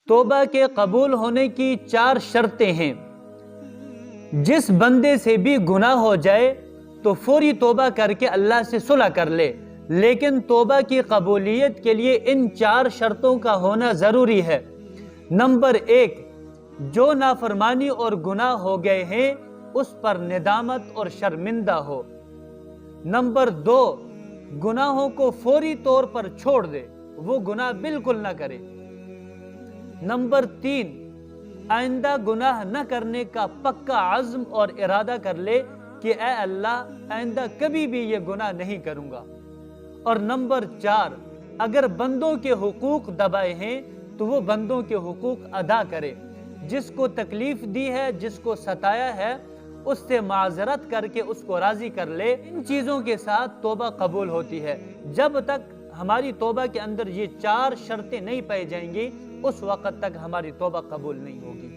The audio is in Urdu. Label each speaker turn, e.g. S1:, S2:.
S1: توبہ کے قبول ہونے کی 4 شرطیں ہیں۔ جس بندے سے بھی گناہ ہو جائے تو فوری توبہ کر کے اللہ سے صلح کر لے، لیکن توبہ کی قبولیت کے لیے ان 4 شرطوں کا ہونا ضروری ہے۔ نمبر 1، جو نافرمانی اور گناہ ہو گئے ہیں اس پر ندامت اور شرمندہ ہو۔ نمبر 2، گناہوں کو فوری طور پر چھوڑ دے، وہ گناہ بالکل نہ کرے۔ نمبر 3، آئندہ گناہ نہ کرنے کا پکا عزم اور ارادہ کر لے کہ اے اللہ آئندہ کبھی بھی یہ گناہ نہیں کروں گا۔ اور نمبر 4، اگر بندوں کے حقوق دبائے ہیں تو وہ بندوں کے حقوق ادا کرے، جس کو تکلیف دی ہے، جس کو ستایا ہے، اس سے معذرت کر کے اس کو راضی کر لے۔ ان چیزوں کے ساتھ توبہ قبول ہوتی ہے۔ جب تک ہماری توبہ کے اندر یہ 4 شرطیں نہیں پائی جائیں گی اس وقت تک ہماری توبہ قبول نہیں ہوگی۔